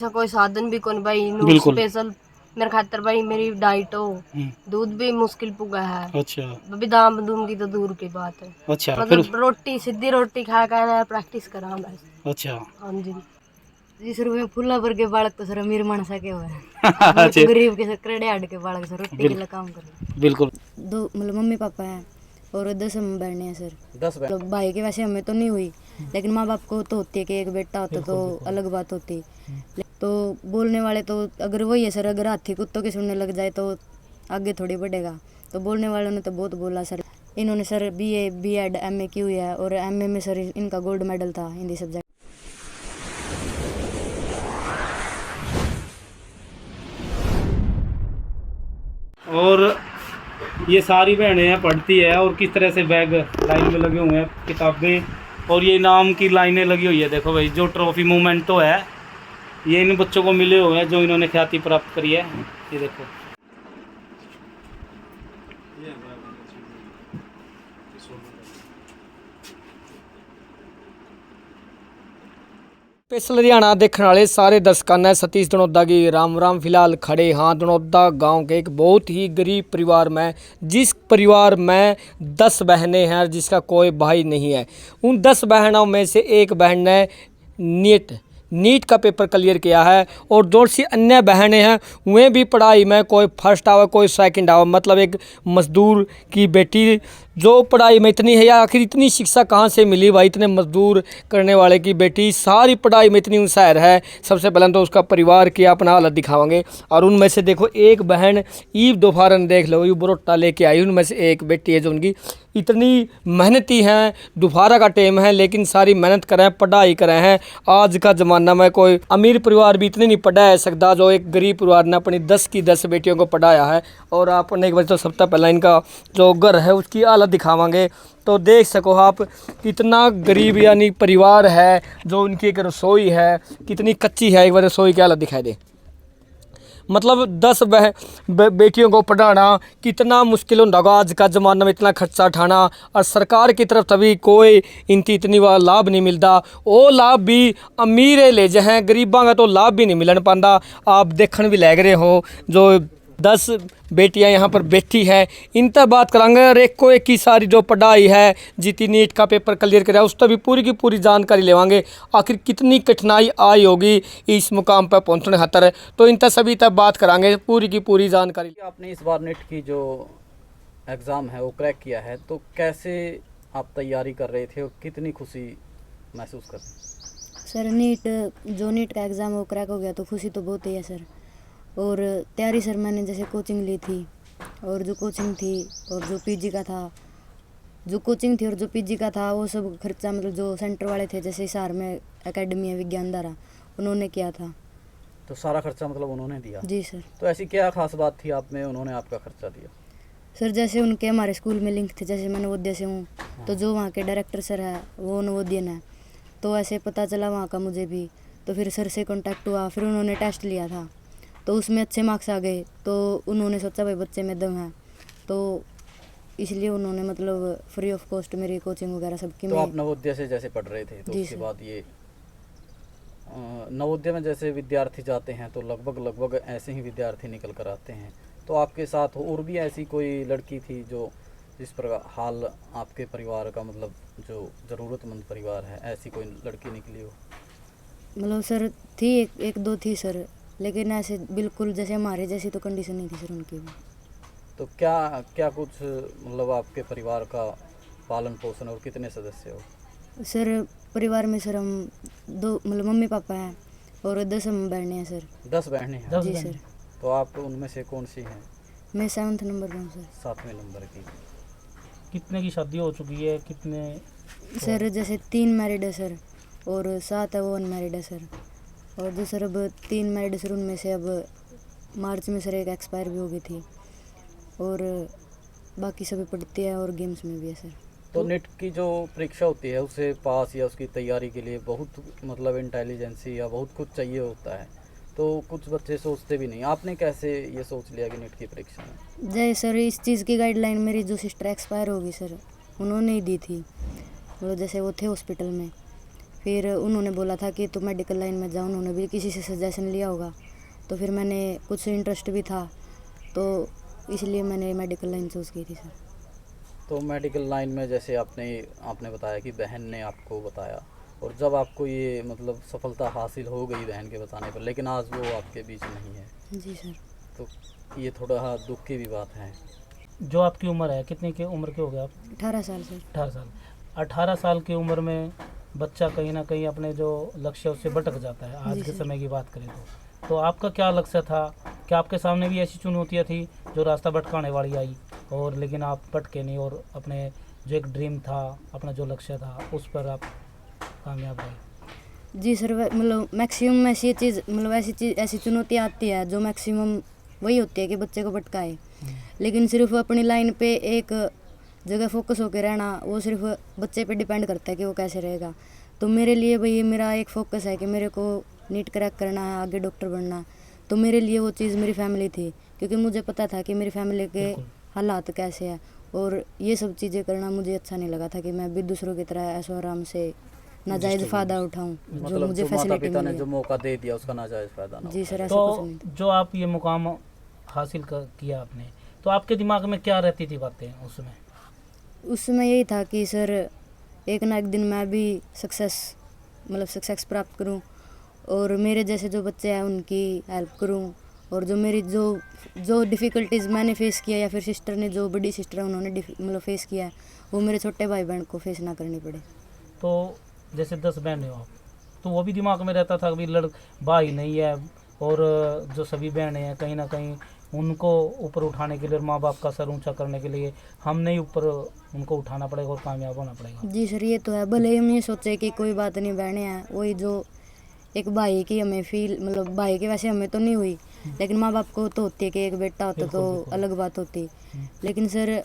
अच्छा कोई साधन भी कौन भाई नो बिल्कुल। स्पेशल मेरे खातर भाई मेरी डाइट हो दूध भी मुश्किल पुगा है अच्छा अभी दाम दूंगी तो दूर की बात है अच्छा फिर। मतलब रोटी सीधी रोटी खा कर प्रैक्टिस करा बस अच्छा हाँ जी 20 रुपये फुला भर के बालक तो सर अमीर मन सके हुए हैं मेरे को अच्छा गरीब के करेड़े हट के बालक सर रोटी के बिल, लिए काम करे बिल्कुल। दो मतलब मम्मी पापा हैं और 10 हम बहने हैं सर 10 बहन। मतलब भाई की वैसे हमें तो नहीं हुई लेकिन माँ बाप को तो होती है कि एक बेटा होता तो अलग बात होती तो बोलने वाले तो अगर वही है सर अगर हाथी कुत्तों के सुनने लग जाए तो आगे थोड़ी बढ़ेगा तो बोलने वालों ने तो बहुत बोला सर इन्होंने सर बीए बीएड एमए की हुई है और एमए में सर इनका गोल्ड मेडल था हिंदी सब्जेक्ट। और ये सारी बहनें हैं पढ़ती है और किस तरह से बैग लाइन में लगे हुए हैं किताबें और ये इनाम की लाइनें लगी हुई है। देखो भाई जो ट्रॉफी मूवमेंट तो है ये इन बच्चों को मिले हुए हैं जो इन्होंने ख्याति प्राप्त करी है। ये देखो स्पेशल हरियाणा देखने वाले सारे दर्शकों ने सतीश धनौदा की राम राम। फिलहाल खड़े हाँ धनौदा गांव के एक बहुत ही गरीब परिवार में जिस परिवार में 10 बहनें हैं जिसका कोई भाई नहीं है। उन 10 बहनों में से एक बहन ने नीट का पेपर क्लियर किया है और जो सी अन्य बहनें हैं वे भी पढ़ाई में कोई फर्स्ट आवा कोई सेकंड आवा। मतलब एक मजदूर की बेटी जो पढ़ाई में इतनी है या आखिर इतनी शिक्षा कहाँ से मिली भाई इतने मजदूर करने वाले की बेटी सारी पढ़ाई में इतनी होशियार है। सबसे पहले तो उसका परिवार की अपना हालत दिखावांगे और उनमें से देखो एक बहन ईव दोपहरन देख लो ये बरोटा लेके आई। उनमें से एक बेटी है जो उनकी इतनी मेहनती हैं दोपहर का टाइम है लेकिन सारी मेहनत कर रहे हैं पढ़ाई कर रहे हैं। आज का ज़माना में कोई अमीर परिवार भी इतने नहीं पढ़ा सकता जो एक गरीब परिवार ने अपनी 10 की 10 बेटियों को पढ़ाया है। और आपने एक बार तो सबसे पहला इनका जो घर है उसकी हालत दिखावांगे तो देख सको आप कितना गरीब यानी परिवार है। जो उनकी एक रसोई है कितनी कच्ची है एक बार रसोई की हालत दिखाई दे। मतलब 10 बेटियों को पढ़ाना कितना मुश्किल होगा आज का ज़माना में इतना खर्चा उठाना और सरकार की तरफ तभी कोई इनकी इतनी बार लाभ नहीं मिलता। वो लाभ भी अमीर ले जाए गरीबों का तो लाभ भी नहीं मिलन पाता। आप देखने भी लग रहे हो जो 10 बेटियां यहाँ पर बैठी है इन तक बात करांगे और एक को एक की सारी जो पढ़ाई है जितनी नीट का पेपर क्लियर कराया उस पर भी पूरी की पूरी जानकारी लेवांगे आखिर कितनी कठिनाई आई होगी इस मुकाम पर पहुँचने खातर। तो इन तक सभी तक बात करांगे पूरी की पूरी जानकारी। आपने इस बार नेट की जो एग्ज़ाम है वो क्रैक किया है तो कैसे आप तैयारी कर रहे थे और कितनी खुशी महसूस कर रहे हैं? सर नीट का एग्ज़ाम वो क्रैक हो गया तो खुशी तो बहुत ही है सर। और तैयारी सर मैंने जैसे कोचिंग ली थी और जो कोचिंग थी और जो पीजी का था जो कोचिंग थी और जो पीजी का था वो सब खर्चा मतलब जो सेंटर वाले थे जैसे हिसार में एकेडमी है विज्ञान धारा उन्होंने किया था। तो सारा खर्चा मतलब उन्होंने दिया? जी सर। तो ऐसी क्या खास बात थी आप में उन्होंने आपका खर्चा दिया? सर जैसे उनके हमारे स्कूल में लिंक थे जैसे मैं नवोदय से हूँ तो जो वहाँ के डायरेक्टर सर है वो नवोदयन है तो ऐसे पता चला वहाँ का मुझे भी तो फिर सर से कांटेक्ट हुआ फिर उन्होंने टेस्ट लिया था तो उसमें अच्छे मार्क्स आ गए तो उन्होंने सोचा भाई बच्चे में दम है तो इसलिए उन्होंने मतलब फ्री ऑफ कॉस्ट मेरी कोचिंग वगैरह सबकी। तो आप नवोदय से जैसे पढ़ रहे थे तो उसके बाद ये नवोदय में जैसे विद्यार्थी जाते हैं तो लगभग ऐसे ही विद्यार्थी निकल कर आते हैं तो आपके साथ और भी ऐसी कोई लड़की थी जो जिस प्रकार हाल आपके परिवार का मतलब जो ज़रूरतमंद परिवार है ऐसी कोई लड़की निकली हो? मतलब सर थी एक दो थी सर लेकिन ऐसे बिल्कुल जैसे हमारे जैसी तो कंडीशन नहीं थी सर उनकी भी। तो क्या क्या कुछ मतलब आपके परिवार का पालन पोषण और कितने सदस्य हो? सर परिवार में सर हम दो मतलब मम्मी पापा हैं और 10 हम बहनें हैं सर। 10 बहनें हैं? जी सर। तो आप उनमें से कौन सी हैं? मैं 7th नंबर पर हूँ सर। 7वें नंबर की। कितने की शादी हो चुकी है कितने? सर जैसे 3 मैरिड है सर और 7 है वो अनमैरिड है सर और जो सर अब 3 मैरिड सर उनमें से अब मार्च में सर एक एक्सपायर भी हो गई थी और बाकी सभी पढ़ती है और गेम्स में भी है सर। तो नेट की जो परीक्षा होती है उसे पास या उसकी तैयारी के लिए बहुत मतलब इंटेलिजेंसी या बहुत कुछ चाहिए होता है तो कुछ बच्चे सोचते भी नहीं। आपने कैसे ये सोच लिया कि नेट की परीक्षा में? जय सर इस चीज़ की गाइडलाइन मेरी जो सिस्टर एक्सपायर होगी सर उन्होंने ही दी थी मतलब जैसे वो थे हॉस्पिटल में फिर उन्होंने बोला था कि तो मेडिकल लाइन में जाओ, उन्होंने भी किसी से सजेशन लिया होगा, तो फिर मैंने कुछ इंटरेस्ट भी था तो इसलिए मैंने मेडिकल लाइन चूज़ की थी सर। तो मेडिकल लाइन में जैसे आपने बताया कि बहन ने आपको बताया, और जब आपको ये मतलब सफलता हासिल हो गई बहन के बताने पर, लेकिन आज वो आपके बीच नहीं है, जी सर। तो ये थोड़ा दुख की भी बात है। जो आपकी उम्र है, कितनी की उम्र के हो गए आप? 18 साल सर। 18 साल। 18 साल की उम्र में बच्चा कहीं ना कहीं अपने जो लक्ष्य है उससे भटक जाता है, आज जी के सर। समय की बात करें तो आपका क्या लक्ष्य था? क्या आपके सामने भी ऐसी चुनौतियाँ थी जो रास्ता भटकाने वाली आई, और लेकिन आप भटके नहीं और अपने जो एक ड्रीम था, अपना जो लक्ष्य था, उस पर आप कामयाब रहे? जी सर, मतलब मैक्सिमम ऐसी चीज़, मतलब ऐसी चुनौती आती है जो मैक्सिमम वही होती है कि बच्चे को भटकाए, लेकिन सिर्फ अपनी लाइन पे एक जगह फोकस होकर रहना, वो सिर्फ बच्चे पे डिपेंड करता है कि वो कैसे रहेगा। तो मेरे लिए भाई मेरा एक फोकस है कि मेरे को नीट क्रैक करना है, आगे डॉक्टर बनना है। तो मेरे लिए वो चीज़ मेरी फैमिली थी, क्योंकि मुझे पता था कि मेरी फैमिली के बिल्कुल। हालात कैसे हैं, और ये सब चीज़ें करना मुझे अच्छा नहीं लगा था कि मैं भी दूसरों की तरह ऐशो आराम से नाजायज़ फ़ायदा उठाऊं जो मतलब मुझे जो माता फैसिलिटी पिता ने मिली जो है। मौका दे दिया उसका नाजायज़ फ़ायदा ना जी सर, उठाया। ऐसा कुछ तो नहीं था। जो आप ये मुकाम हासिल किया आपने, तो आपके दिमाग में क्या रहती थी बातें उसमें? उसमें यही था कि सर एक ना एक दिन मैं भी सक्सेस प्राप्त करूं, और मेरे जैसे जो बच्चे हैं उनकी हेल्प करूं, और जो मेरी जो डिफ़िकल्टीज़ मैंने फेस किया या फिर सिस्टर ने, जो बड़ी सिस्टर है उन्होंने मतलब फेस किया है, वो मेरे छोटे भाई बहन को फेस ना करनी पड़े। तो जैसे 10 बहनें हो आप, तो वो भी दिमाग में रहता था कि भाई नहीं है, और जो सभी बहनें हैं कहीं ना कहीं उनको ऊपर उठाने के लिए और माँ बाप का सर ऊंचा करने के लिए हमने ही ऊपर उनको उठाना पड़ेगा और कामयाब होना पड़ेगा। जी सर, ये तो है। भले ही हम ये सोचे कि कोई बात नहीं, बहनें हैं, वही जो एक भाई की हमें फील, मतलब भाई की वैसे हमें तो नहीं हुई, लेकिन माँ बाप को तो होती है कि एक बेटा होता बिल्कुल, तो बिल्कुल। अलग बात होती। लेकिन सर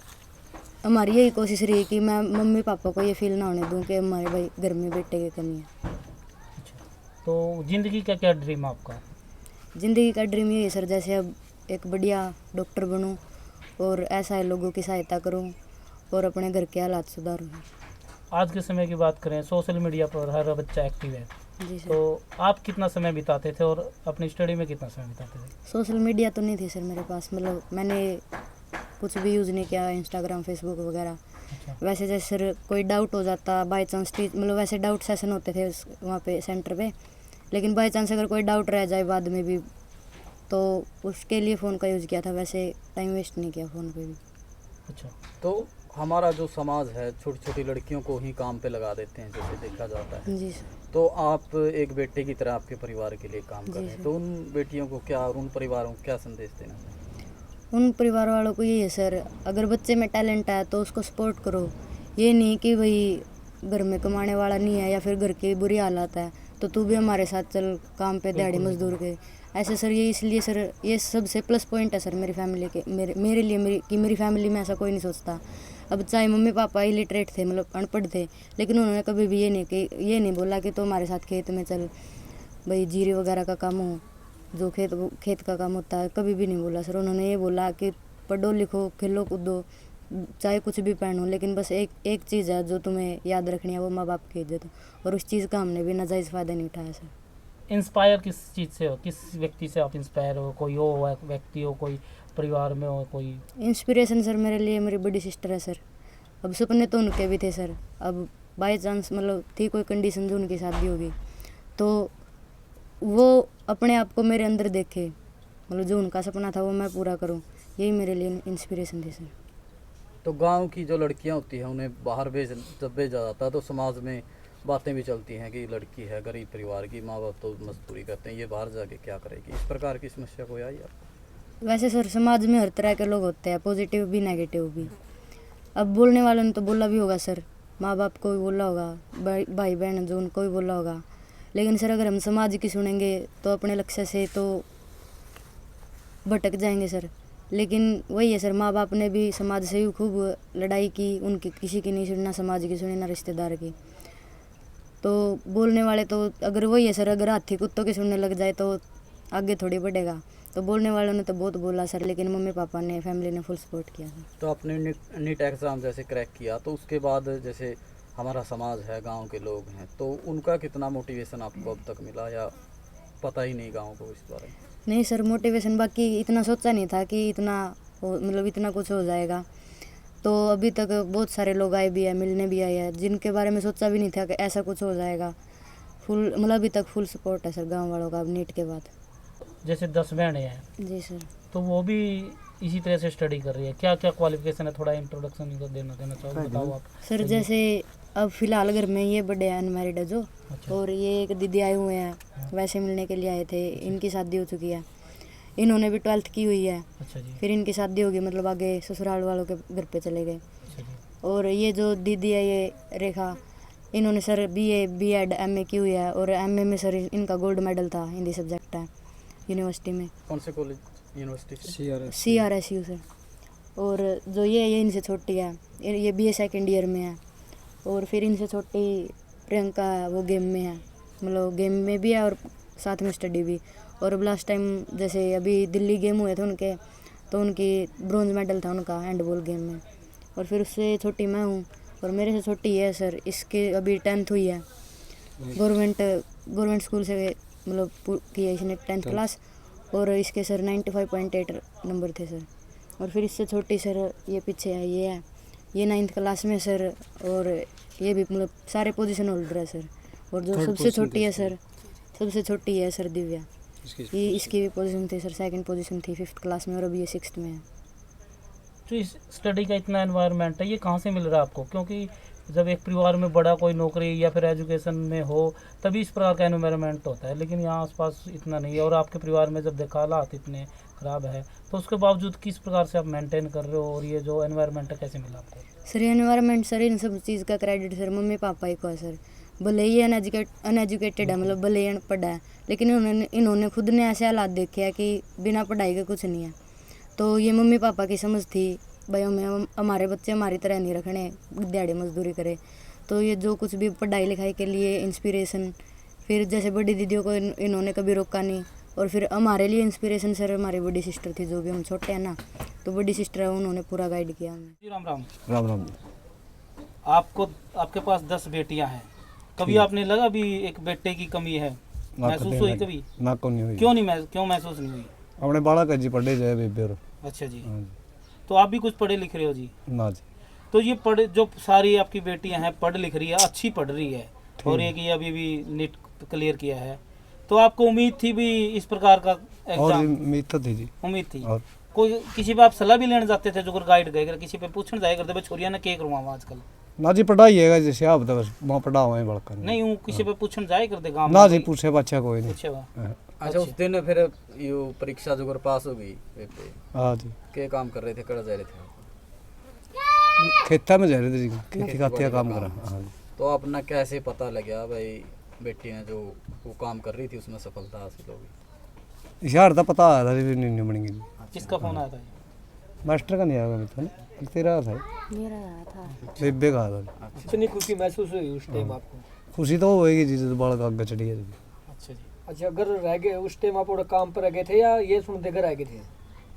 हमारी यही कोशिश रही कि मैं मम्मी पापा को ये फील ना होने दूं कि हमारे भाई घर में बेटे की कमी है। अच्छा, तो ज़िंदगी का क्या ड्रीम है आपका? ज़िंदगी का ड्रीम ये है सर, जैसे अब एक बढ़िया डॉक्टर बनूं और ऐसा है लोगों की सहायता करूं और अपने घर के हालात सुधारूं। आज के समय की बात करें, सोशल मीडिया पर हर बच्चा एक्टिव है, जी सर। तो आप कितना समय बिताते थे और अपनी स्टडी में कितना समय बिताते थे? सोशल मीडिया तो नहीं थी सर मेरे पास, मतलब मैंने कुछ भी यूज़ नहीं किया, इंस्टाग्राम फेसबुक वगैरह। अच्छा। वैसे जैसे सर कोई डाउट हो जाता बाई चांस, मतलब वैसे डाउट सेशन होते थे वहाँ पे सेंटर पे, लेकिन बाई चांस अगर कोई डाउट रह जाए बाद में भी, तो उसके लिए फ़ोन का यूज़ किया था, वैसे टाइम वेस्ट नहीं किया फ़ोन पे भी। अच्छा। तो हमारा जो समाज है छोटी छोटी लड़कियों को ही काम पे लगा देते हैं जैसे देखा जाता है। जी सर। तो आप एक बेटे की तरह आपके परिवार के लिए काम कर जी रहे हैं, सर। तो उन बेटियों को क्या और उन परिवारों को क्या संदेश देना चाहिए? उन परिवार वालों को यही है सर, अगर बच्चे में टैलेंट है तो उसको सपोर्ट करो। ये नहीं कि भाई घर में कमाने वाला नहीं है या फिर घर की बुरी हालत है तो तू भी हमारे साथ चल काम पे, दिहाड़ी मजदूर के। ऐसे सर ये इसलिए सर ये सबसे प्लस पॉइंट है सर मेरी फैमिली के, मेरे लिए मेरी फैमिली में ऐसा कोई नहीं सोचता। अब चाहे मम्मी पापा इलिटरेट थे, मतलब अनपढ़ थे, लेकिन उन्होंने कभी भी ये नहीं बोला कि तो हमारे साथ खेत में चल, भाई जीरे वगैरह का काम हो, जो खेत का काम होता है, कभी भी नहीं बोला सर। उन्होंने ये बोला कि पढ़ो लिखो खेलो कूदो, चाहे कुछ भी पहनो, लेकिन बस एक चीज़ है जो तुम्हें याद रखनी है, वो माँ बाप की इज्जत। और उस चीज़ का हमने भी नाजायज़ फ़ायदा नहीं उठाया सर। इंस्पायर किस चीज़ से हो, किस व्यक्ति से आप इंस्पायर हो? कोई हो व्यक्ति हो, कोई परिवार में हो, कोई? इंस्पिरेशन सर मेरे लिए मेरी बड़ी सिस्टर है सर। अब सपने तो उनके भी थे सर, अब बाई चांस मतलब थी कोई कंडीशन जो उनकी शादी होगी, तो वो अपने आप को मेरे अंदर देखे, मतलब जो उनका सपना था वो मैं पूरा करूं, यही मेरे लिए इंस्पिरेशन थी सर। तो गांव की जो लड़कियां होती हैं उन्हें बाहर जब भेजा जाता है तो समाज में बातें भी चलती हैं कि लड़की है गरीब परिवार की, माँ बाप तो मजदूरी करते हैं, ये बाहर जाके क्या करेगी, इस प्रकार की समस्या कोई आई आपको? वैसे सर समाज में हर तरह के लोग होते हैं, पॉजिटिव भी नेगेटिव भी। अब बोलने वालों ने तो बोला भी होगा सर, माँ बाप को भी बोला होगा, भाई बहन जो उनको भी बोला होगा, लेकिन सर अगर हम समाज की सुनेंगे तो अपने लक्ष्य से तो भटक जाएंगे सर। लेकिन वही है सर, माँ बाप ने भी समाज से भी खूब लड़ाई की, उनकी किसी की नहीं सुनी, ना समाज की सुनी ना रिश्तेदार की। तो बोलने वाले तो अगर वही है सर, अगर हाथी कुत्तों की सुनने लग जाए तो आगे थोड़ी बढ़ेगा। तो बोलने वालों ने तो बहुत बोला सर, लेकिन मम्मी पापा ने, फैमिली ने फुल सपोर्ट किया सर। तो आपने नीट एग्ज़ाम जैसे क्रैक किया तो उसके बाद जैसे हमारा समाज है, गांव के लोग हैं, तो उनका कितना मोटिवेशन आपको अब तक मिला, या पता ही नहीं गांव को इस बारे में? नहीं सर, मोटिवेशन बाकी इतना सोचा नहीं था कि इतना मतलब इतना कुछ हो जाएगा। तो अभी तक बहुत सारे लोग आए भी हैं, मिलने भी आए हैं, जिनके बारे में सोचा भी नहीं था कि ऐसा कुछ हो जाएगा। फुल मतलब अभी तक फुल सपोर्ट है सर गांव वालों का अब नीट के बाद। जैसे 10 बहनें हैं जी सर। तो वो भी इसी तरह से स्टडी कर रही है, क्या क्या क्वालिफिकेशन है, थोड़ा इंट्रोडक्शन इनको देना चाहोगे, बताओ आप। सर जैसे अब फिलहाल घर में ये बड़े अनमैरिड है जो, अच्छा। और ये एक दीदी आए हुए हैं, वैसे मिलने के लिए आए थे। इनकी शादी हो चुकी है, इन्होंने भी 12th की हुई है। अच्छा जी। फिर इनकी शादी होगी, मतलब आगे ससुराल वालों के घर पे चले गए। अच्छा जी। और ये जो दीदी है ये रेखा, इन्होंने सर BA B.Ed MA की हुई है, और MA में सर इनका गोल्ड मेडल था, हिंदी सब्जेक्ट है यूनिवर्सिटी में, कौन से कॉलेज यूनिवर्सिटी से? CRSU से। और जो ये इनसे छोटी है, ये BA सेकेंड ईयर में है। और फिर इनसे छोटी प्रियंका है, वो गेम में है, मतलब गेम में भी है और साथ में स्टडी भी। और अब लास्ट टाइम जैसे अभी दिल्ली गेम हुए थे उनके, तो उनकी ब्रॉन्ज मेडल था उनका हैंडबॉल गेम में। और फिर उससे छोटी मैं हूँ, और मेरे से छोटी है सर, इसके अभी 10th हुई है। गवर्नमेंट स्कूल से मतलब की है इसने 10th क्लास, और इसके सर 95.8 नंबर थे सर। और फिर इससे छोटी सर ये पीछे है, ये 9th क्लास में सर, और ये भी मतलब सारे पोजीशन होल्डर है सर। और जो सबसे छोटी है सर, सबसे छोटी है सर दिव्या, ये इसकी भी पोजीशन थी सर, 2nd पोजीशन थी 5th क्लास में, और अभी ये 6th में है। तो इस स्टडी का इतना एनवायरनमेंट है, ये कहाँ से मिल रहा है आपको? क्योंकि जब एक परिवार में बड़ा कोई नौकरी या फिर एजुकेशन में हो तभी इस प्रकार का एनवायरनमेंट होता है, लेकिन यहाँ आसपास इतना नहीं है। और आपके परिवार में जब देखा हालात इतने ख़राब है, तो उसके बावजूद किस प्रकार से आप मेंटेन कर रहे हो, और ये जो एनवायरनमेंट है कैसे मिला आपको? सर ये एनवायरनमेंट सर, इन सब चीज़ का क्रेडिट सर मम्मी पापा ही को है सर। भले ही अनएजुकेटेड है, मतलब भले ही अनपढ़ है, लेकिन इन्होंने खुद ने ऐसे हालात देखे हैं कि बिना पढ़ाई के कुछ नहीं है। तो ये मम्मी पापा की समझ थी, भाई हमारे बच्चे हमारी तरह नहीं रखने, दिहाड़ी मजदूरी करे। तो ये जो कुछ भी पढ़ाई लिखाई के लिए इंस्पिरेशन, फिर जैसे बड़ी दीदियों को इन्होंने कभी रोका नहीं। और फिर हमारे लिए इंस्पिरेशन सर हमारी बड़ी सिस्टर थी, जो भी हम छोटे हैं ना, तो बड़ी सिस्टर है, उन्होंने पूरा गाइड किया हमें। जी राम राम। राम राम। आपके पास 10 बेटियां हैं, कभी आपने लगा भी एक बेटे की कमी है, महसूस हुई कभी? ना को नहीं हुई। क्यों महसूस नहीं हुई? अपने बालक जी पढ़े जाए बेबे और। अच्छा जी। हाँ जी। तो आप भी कुछ पढ़े लिख रहे हो जी? ना जी। तो ये जो सारी आपकी बेटियां हैं पढ़ लिख रही है, अच्छी पढ़ रही है, और एक ये अभी भी नीट क्लियर किया है, तो आपको उम्मीद थी भी इस प्रकार का और एग्जाम? उम्मीद तो थी जी। उम्मीद थी। और कोई किसी पे आप सलाह भी लेने जाते थे जो गाइड गए, किसी पे पूछने जाए करते भाई छोरिया ने क्या करवा आजकल? ना जी पढ़ाई है जैसे आप तो बस वहाँ पढ़ाओ है बड़का नहीं हूँ किसी पे पूछने जाए करते गाँव ना जी, पूछे बच्चा कोई नहीं। पूछे हुआ। हाँ। अच्छा, उस दिन फिर यो परीक्षा जो पास हो गई बेबे, हाँ जी। क्या काम कर रहे थे, कड़ा जा रहे थे? खेता में जा रहे थे जी, खेती खाती का काम करा। हाँ जी। तो अपना कैसे पता लगा भाई बेटी ने जो वो काम कर रही थी उसमें सफलता हासिल होगी? इशार था पता आया था जी, नहीं बनेंगे जी। किसका फोन आया था? मास्टर का नहीं आया मैं तो, तेरा था मेरा आया था। बेबे का आया था। कितनी खुशी महसूस हुई उस टाइम आपको? खुशी तो होएगी जी जब बालक आगे चढ़ी है। अच्छा जी। अच्छा, घर रह गए उस टाइम आप काम पर गए थे या ये सुनते घर आ गए थे?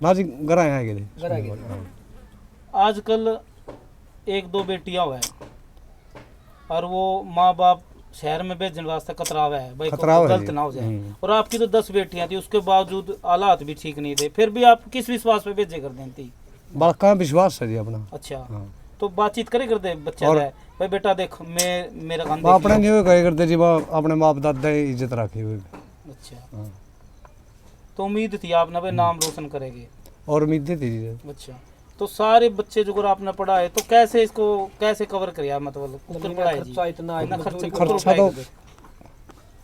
ना जी घर आए थे। घर आ गए थे। हाँ। आजकल 1-2 बेटियां हुआ है और वो माँ बाप शहर में भेजने वास्ते कतराव है भाई गलत ना हो जाए, और आपकी तो 10 बेटियां थी, उसके बावजूद हालात भी ठीक नहीं थे, फिर भी आप किस विश्वास पे भेजे कर देती? बड़का विश्वास है जी अपना। अच्छा। हाँ। तो बातचीत करे करते बच्चे और भाई बेटा देख मेरा काम वो अपने नहीं कहे करते जी, वो अपने बाप दादा की इज्जत रखी हुई। अच्छा। हाँ। तो उम्मीद थी आपने भाई नाम रोशन करेंगे, और उम्मीदें थी जी। अच्छा। तो सारे बच्चे जो आपने पढ़ाए तो कैसे कवर किया, मतलब कुकर पढ़ाए जी? खर्चा तो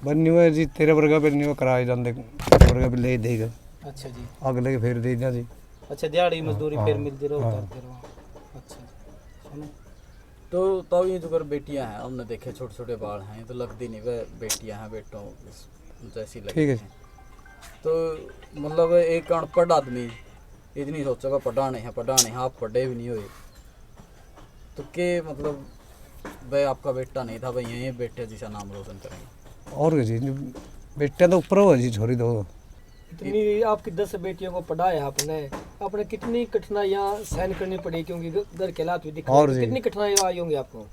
बननी हुआ जी, तेरे वर्गा पे नहीं हुआ कराए जाते, वर्गा भी ले देगा। अच्छा जी। अगले के फिर दे जी। अच्छा, दिहाड़ी मजदूरी हाँ, फिर मिलती रहो, हाँ। करते रहो। अच्छा जी। सुनो, तो तब ये जो कर बेटियां हैं, हमने देखे छोटे छोटे बाल हैं, ये तो लगती नहीं वह बेटियां हैं, बेटों जैसी लगती ठीक है। हैं। तो मतलब एक अनपढ़ आदमी इतनी सोचेगा पढ़ाने हैं, आप पढ़े भी नहीं हुए, तो के मतलब भाई आपका बेटा नहीं था भाई यही बेटे जिसका नाम रोशन करेंगे? और जी बेटे तो ऊपर हो जी, छोरी दो। इतनी आपकी 10 बेटियों को पढ़ाया आपने कितनी कठिनाइयाँ सहन करनी पड़ी, क्योंकि घर के हालात भी दिख रहे और हैं, जी। कितनी कठिनाइयाँ आई होंगी आपको?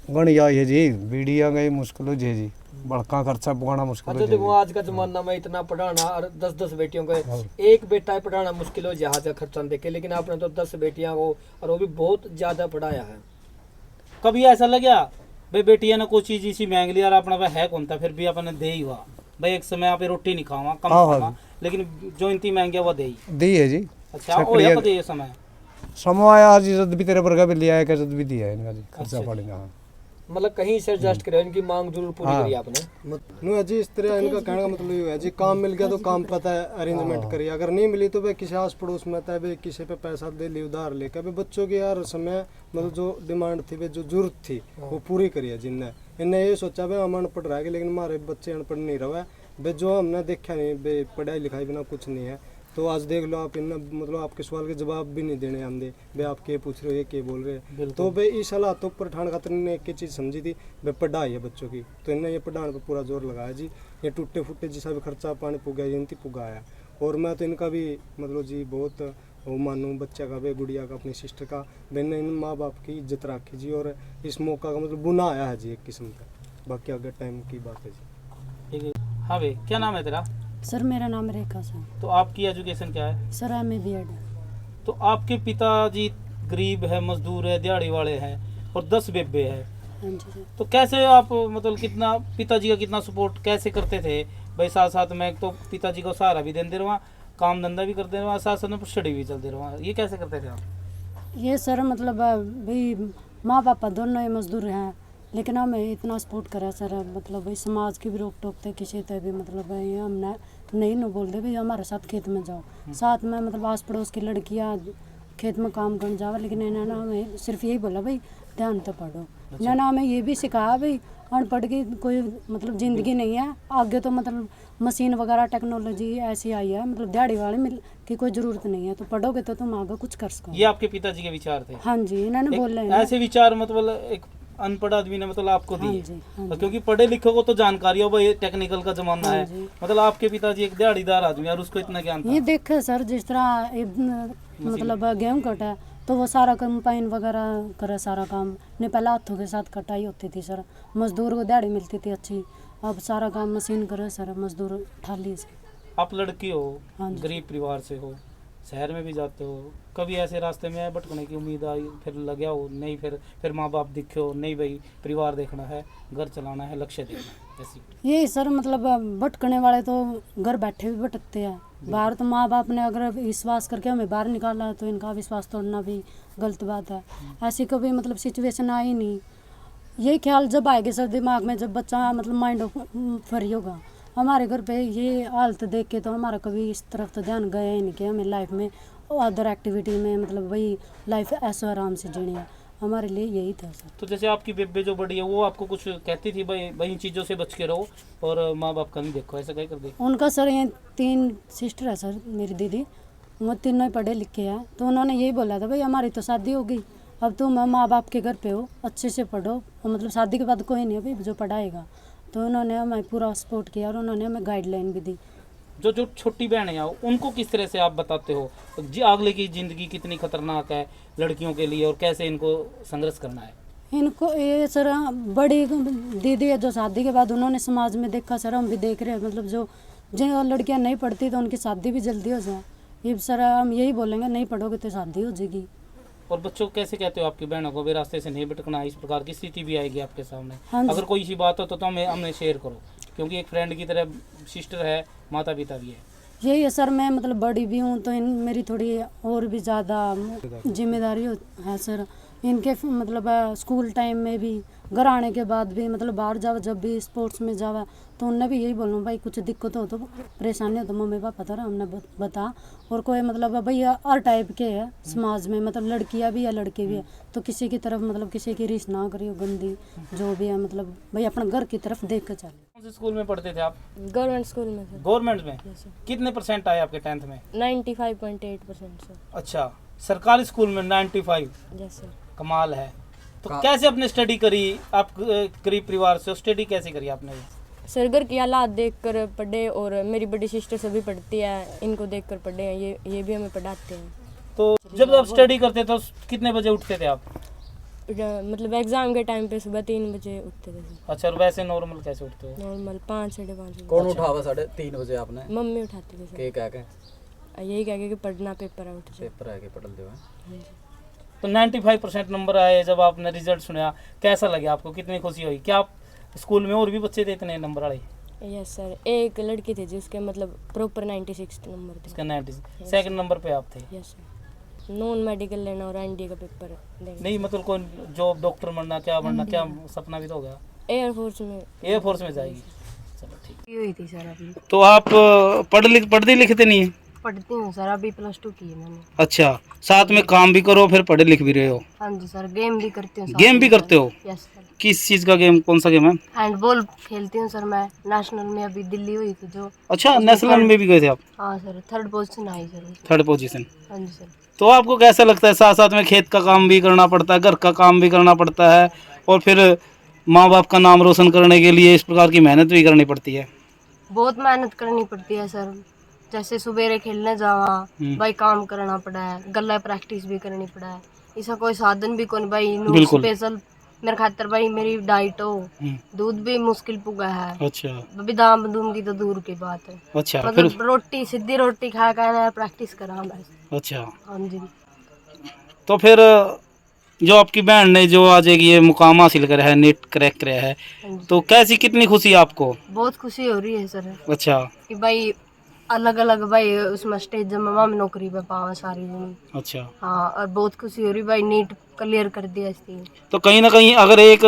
गणिया है जी, बीड़िया गई मुश्किल हो जी, बड़का खर्चा पकाना मुश्किल अच्छा हो देखो जी। आज का जमाना में इतना पढ़ाना और 10-10 बेटियों को एक बेटा है पढ़ाना मुश्किल हो जहाज का खर्चा देखे, लेकिन आपने तो 10 बेटियां को और वो भी बहुत ज्यादा पढ़ाया है। कभी ऐसा लगा भाई बेटिया ने कोई चीज इसी मांग लिया और अपना वह है कौन था, फिर भी अपने दे ही हुआ भाई एक समय आप रोटी नहीं खावा कम हाँ, खावा, लेकिन जो इनती मांग गया वो दे ही। दी है जी। अच्छा हो या कभी ये समय समय आज इज्जत भी तेरे वर्गा भी लिया है, इज्जत भी दिया है इनका जी, खर्चा अच्छा। पड़ेगा। हाँ मतलब कहीं से एडजस्ट करे, इनकी मांग जरूर पूरी हाँ। करी आपने। नु है जी, इस तरह इनका कहने का मतलब ये है जी, काम मिल गया तो काम पता है अरेंजमेंट करिए, अगर नहीं मिली तो भाई किसी आस पड़ोस में था भाई किसी पे पैसा दे ली उधार लेकर भाई बच्चों की यार समय मतलब जो डिमांड थी भाई जो जरूरत थी वो पूरी करिए जिनने। इनने ये सोचा भाई हम अनपढ़ रह गए लेकिन हमारे बच्चे अनपढ़ नहीं रहे भाई, जो हमने देखा नहीं भाई पढ़ाई लिखाई बिना कुछ नहीं है। तो आज देख लो आप, इनने मतलब आपके सवाल के जवाब भी नहीं देने आंदे भाई, आप क्या पूछ रहे हो, ये क्या बोल रहे हैं। तो भाई इस हालातों पर ठान खातर ने एक चीज़ समझी थी भाई पढ़ाई है बच्चों की, तो इन्हें ये पढ़ाने पर पूरा जोर लगाया जी। ये टूटे फूटे जिसा भी खर्चा पानी पुगाया इनती पुगाया। और मैं तो इनका भी मतलब जी बहुत वो मानूँ, बच्चा का भाई, गुड़िया का, अपनी सिस्टर का, मैंने इन माँ बाप की इज्जत रखी जी। और इस मौका का मतलब बुना आया है जी एक किस्म का, बाकी अगर टाइम की बात है जी। ठीक है। हाँ भाई क्या नाम है तेरा? सर मेरा नाम रेखा सर। तो आपकी एजुकेशन क्या है? Sir MA B.Ed। तो आपके पिताजी गरीब है, मजदूर है, दिहाड़ी वाले हैं और 10 बेबे है, हाँ जी सर। तो कैसे आप मतलब कितना पिताजी का कितना सपोर्ट कैसे करते थे भाई? साथ साथ में तो पिताजी को सहारा भी देते रहा, काम धंधा भी करते रहा, साथ साथ में स्टडी भी चलते रहा, ये कैसे करते थे आप? ये सर मतलब भाई माँ पापा दोनों ही मजदूर हैं, लेकिन हमें इतना सपोर्ट करा सर, मतलब भाई समाज की भी रोक टोक थे किसी तरह भी, मतलब भाई हमने नहीं न बोल दे भाई हमारे साथ खेत में जाओ, साथ में मतलब आस पड़ोस की लड़कियाँ खेत में काम करने जावा, लेकिन इन्होंने हमें सिर्फ यही बोला भाई ध्यान तो पढ़ो। इन्होंने हमें ये भी सिखाया भाई अनपढ़ की कोई मतलब ज़िंदगी नहीं है आगे, तो मतलब मशीन वगैरह टेक्नोलॉजी ऐसी आई है, मतलब दिहाड़ी वाले मिल की कोई ज़रूरत नहीं है, तो पढ़ोगे तो तुम आगे कुछ कर सको। ये आपके पिताजी के विचार थे? हाँ जी, इन्होंने बोले हैं। ऐसे विचार मतलब एक अनपढ़ आदमी ने मतलब आपको हाँ दिए? जी, हाँ जी। क्योंकि पढ़े लिखे को तो जानकारी हो भाई, टेक्निकल का जमाना हाँ है, जी। मतलब आपके पिताजी एक दिहाड़ीदार आदमी है और उसको इतना ज्ञान था। ये देखे सर जिस तरह मतलब गेहूँ कटा तो वो सारा कंपाइन वगैरह करे सारा काम, नहीं पहले हाथों के साथ कटाई होती थी सर, मजदूर को दिहाड़ी मिलती थी अच्छी, अब सारा काम मशीन करे सर, मजदूर ठाली से। आप लड़की हो, हाँ जी। गरीब परिवार से हो, शहर में भी जाते हो, कभी ऐसे रास्ते में भटकने की उम्मीद आई, फिर लगे हो नहीं, फिर माँ बाप दिखे हो नहीं भाई परिवार देखना है, घर चलाना है, लक्ष्य देखना है, ऐसी? यही सर मतलब भटकने वाले तो घर बैठे भी भटकते हैं, बाहर तो माँ बाप ने अगर विश्वास करके हमें बाहर निकाला तो इनका विश्वास तोड़ना भी गलत बात है। ऐसी कभी मतलब सिचुएशन आई नहीं, यही ख्याल जब आएगा सर दिमाग में जब बच्चा मतलब माइंड फ्री होगा। हमारे घर पे ये हालत देख के तो हमारा कभी इस तरफ तो ध्यान गया ही नहीं कि हमें लाइफ में अदर एक्टिविटी में मतलब वही लाइफ ऐसा आराम से जीनी है, हमारे लिए यही था सर। तो जैसे आपकी बेबे जो बड़ी है वो आपको कुछ कहती थी भाई भाई इन चीज़ों से बच के रहो और माँ बाप का नहीं देखो, ऐसा क्या कर दे? उनका सर ये 3 सिस्टर है सर, मेरी दीदी, वो तीनों ही पढ़े लिखे हैं, तो उन्होंने यही बोला था भाई हमारी तो शादी हो गई, अब तुम माँ बाप के घर पे हो, अच्छे से पढ़ो, और मतलब शादी के बाद कोई नहीं है भाई जो पढ़ाएगा। तो उन्होंने हमें पूरा सपोर्ट किया और उन्होंने हमें गाइडलाइन भी दी। जो छोटी बहनें हैं उनको किस तरह से आप बताते हो जी आगे की ज़िंदगी कितनी खतरनाक है लड़कियों के लिए और कैसे इनको संघर्ष करना है? इनको ये सर बड़ी दीदी है जो शादी के बाद उन्होंने समाज में देखा सर, हम भी देख रहे हैं, मतलब जो जिन लड़कियां नहीं पढ़ती तो उनकी शादी भी जल्दी हो जाए, ये सर हम यही बोलेंगे नहीं पढ़ोगे तो शादी हो जाएगी। और बच्चों को कैसे कहते हो आपकी बहनों को भी रास्ते से नहीं भटकना, इस प्रकार की स्थिति भी आएगी आपके सामने? हाँ जी। अगर कोई सी बात हो तो हमें शेयर करो, क्योंकि एक फ्रेंड की तरह सिस्टर है, माता पिता भी है। यही है सर, मैं मतलब बड़ी भी हूँ तो मेरी थोड़ी और भी ज़्यादा जिम्मेदारी है सर। इनके मतलब स्कूल टाइम में भी घर आने के बाद भी मतलब बाहर जाओ जब भी स्पोर्ट्स में जावा तो उनने भी यही बोलूँ भाई कुछ दिक्कत हो तो परेशानी हो तो मम्मी पापा था हमने बता। और कोई मतलब भाई हर टाइप के है समाज में, मतलब लड़कियाँ भी है लड़के भी है, तो किसी की तरफ मतलब किसी की रीस ना करियो गंदी जो भी है, मतलब भाई अपना घर की तरफ देख कर चले। कौन से स्कूल में पढ़ते थे आप? गवर्नमेंट स्कूल में सर। गवर्नमेंट में? Yes, sir। कितने % आए आपके 10th में? 95.8% सर। अच्छा, सरकारी स्कूल में 95? Yes sir. कमाल है। तो कैसे आपने स्टडी करी? आप गरीब परिवार से, स्टडी कैसे करी आपने? सर घर की हालात देख कर पढ़े और मेरी बड़ी सिस्टर सभी पढ़ती है, इनको देख कर पढ़े हैं, ये भी हमें पढ़ाते हैं। तो जब आप स्टडी करते तो कितने बजे उठते थे आप? मतलब एग्ज़ाम के टाइम पे सुबह 3 बजे उठते थे सर। अच्छा, और वैसे नॉर्मल कैसे उठते हो? नॉर्मल 5 साढ़े 5 बजे। कौन उठावा 3:30 बजे आपने? मम्मी उठाती थी सर। के कह के यही कह के कि पढ़ना पेपर है, उठ जाओ। पेपर है के पढ़ दो। हाँ जी। तो 95% नंबर आए, जब आपने रिजल्ट सुना कैसा लगा आपको, कितनी खुशी हुई? क्या आप स्कूल में और भी बच्चे थे इतने नंबर वाले? यस सर, एक लड़की थी जिसके मतलब प्रॉपर 96 नंबर थे। इसका 90 सेकंड नंबर पे आप थे? यस सर, नॉन मेडिकल लेना और एनडी का पेपर देना। नहीं मतलब कौन जॉब, डॉक्टर बनना, क्या बनना, क्या सपना भी तो होगा? एयरफोर्स में। एयरफोर्स में जाएगी, चलो ठीक। हुई थी सर अभी। तो आप पढ़ते लिखते नहीं है? पढ़ती हूँ सर, अभी +2 की है मैंने। अच्छा, साथ में काम भी करो फिर पढ़े लिख भी रहे हो? हाँ जी सर, गेम भी करती हूँ। गेम भी करते हो? यस सर, किस चीज़ का गेम, कौन सा गेम है? हैंडबॉल खेलती हूँ सर मैं। नेशनल में अभी दिल्ली हुई थी जो। अच्छा, नेशनल में भी गए थे आप? हाँ सर, 3rd पोजीशन आई सर उसमें। 3rd position. हाँ जी सर। तो आपको कैसा लगता है, साथ साथ में खेत का काम भी करना पड़ता है, घर का काम भी करना पड़ता है, और फिर माँ बाप का नाम रोशन करने के लिए इस प्रकार की मेहनत भी करनी पड़ती है? बहुत मेहनत करनी पड़ती है सर। जैसे सुबेरे खेलने जावा भाई, काम करना पड़ा है, गला प्रैक्टिस भी करनी पड़ा है। ऐसा कोई साधन भी कौन भाई, बिल्कुल। स्पेशल मेरे खातर भाई मेरी डाइट हो, हम्म, दूध भी मुश्किल पुगा है, अच्छा बादाम बदूम की तो दूर की बात है। अच्छा, फिर मतलब रोटी, सीधी रोटी खा कर प्रैक्टिस करा बस। अच्छा, हाँ जी। तो फिर जो आपकी बहन ने जो आज एक ये मुकाम हासिल करा है, नेट क्रैक करा है, हाँ जी, तो कैसी, कितनी खुशी है आपको? बहुत खुशी हो रही है सर अच्छा कि भाई अलग अलग भाई उसमें स्टेज में हम नौकरी पे पावा सारी जनी। अच्छा, हाँ, और बहुत खुशी हो रही भाई, नीट क्लियर कर दिया इसकी। तो कहीं ना कहीं अगर एक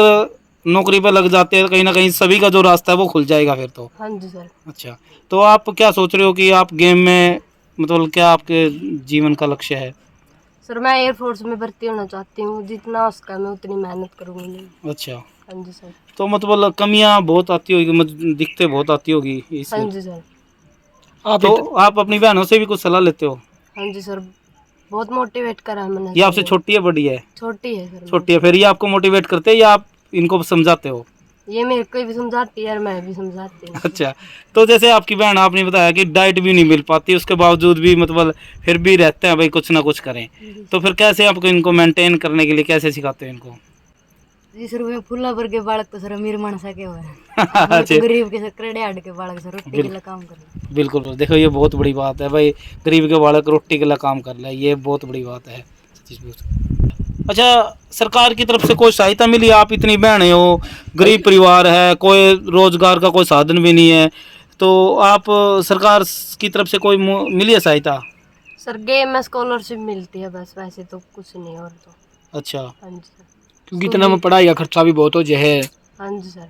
नौकरी पर लग जाते हैं तो कहीं ना कहीं सभी का जो रास्ता है वो खुल जाएगा फिर तो। हाँ जी सर। अच्छा, तो आप क्या सोच रहे हो कि आप गेम में, मतलब क्या आपके जीवन का लक्ष्य है? सर मैं एयरफोर्स में भर्ती होना चाहती हूँ, जितना हो सका मैं उतनी मेहनत करूँगी। अच्छा, हाँ जी सर। तो मतलब कमियां बहुत आती होगी, दिक्कतें बहुत आती होगी इस, हाँ जी सर। तो आप अपनी बहनों से भी कुछ सलाह लेते हो? हाँ जी सर, बहुत मोटिवेट करा है मैंने ये सर आपसे ये। छोटी है, बड़ी है? छोटी है सर छोटी है, फिर ये आपको मोटिवेट करते हैं या आप इनको समझाते हो? ये मेरे को भी समझाती है और मैं भी समझाती हूँ। अच्छा, तो जैसे आपकी बहन, आपने बताया कि डाइट भी नहीं मिल पाती, उसके बावजूद भी मतलब फिर भी रहते हैं भाई कुछ ना कुछ करें, तो फिर कैसे आपको इनको मेंटेन करने के लिए कैसे सिखाते हो इनको? जी सर, मैं फुल्ला भर के बालक तो सर अमीर मानसा के हुए हैं। अच्छा, गरीब के सर करेड़े हाड के बालक सर रोटी के लिए काम कर। बिल्कुल, देखो ये बहुत बड़ी बात है भाई, गरीब के बालक रोटी के लिए काम कर रहा है, ये बहुत बड़ी बात है। अच्छा, सरकार की तरफ से कोई सहायता मिली? आप इतनी बहनें हो, गरीब परिवार है, कोई रोजगार का कोई साधन भी नहीं है, तो आप सरकार की तरफ से कोई मिली है सहायता? सर गेम में स्कॉलरशिप मिलती है बस, वैसे तो कुछ नहीं और तो। अच्छा, हाँ जी सर। क्योंकि इतना में पढ़ाई का खर्चा भी बहुत हो जाए। हाँ जी सर।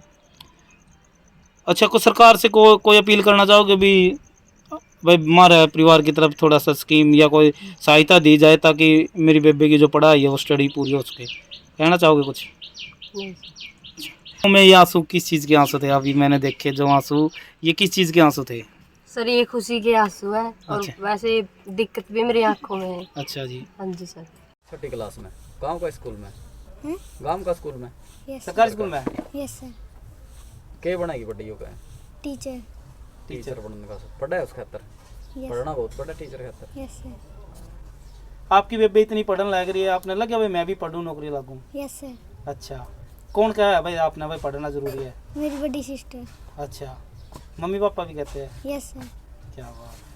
अच्छा, को सरकार से कोई अपील करना चाहोगे भी भाई हमारे परिवार की तरफ थोड़ा सा स्कीम या कोई सहायता दी जाए ताकि मेरी बेबे की जो पढ़ाई है वो स्टडी पूरी हो सके, कहना चाहोगे कुछ? नहीं सर। तो मैं ये आंसू किस चीज़ के आंसू थे? अभी मैंने देखे जो आंसू, ये किस चीज़ के आंसू थे? सर ये खुशी के आंसू है और अच्छा। वैसे दिक्कत भी मेरी आंखों में है। अच्छा जी, हाँ जी सर। 6ठी क्लास में गांव का स्कूल में, गांव का स्कूल में सरकारी स्कूल में यस सर, के बनाएगी बड़ी हो गए टीचर। टीचर बनने का पढ़ा है उस खातर, यस पढ़ना बहुत पड़ा टीचर खातर। यस सर, आपकी बेबे इतनी पढ़ने लग रही है, आपने लगा भाई मैं भी पढ़ूँ, नौकरी लगूँ? यस सर, अच्छा, कौन कहा है भाई आपने भाई पढ़ना ज़रूरी है? मेरी बड़ी सिस्टर। अच्छा, मम्मी पापा भी कहते हैं? Yes sir. क्या बात।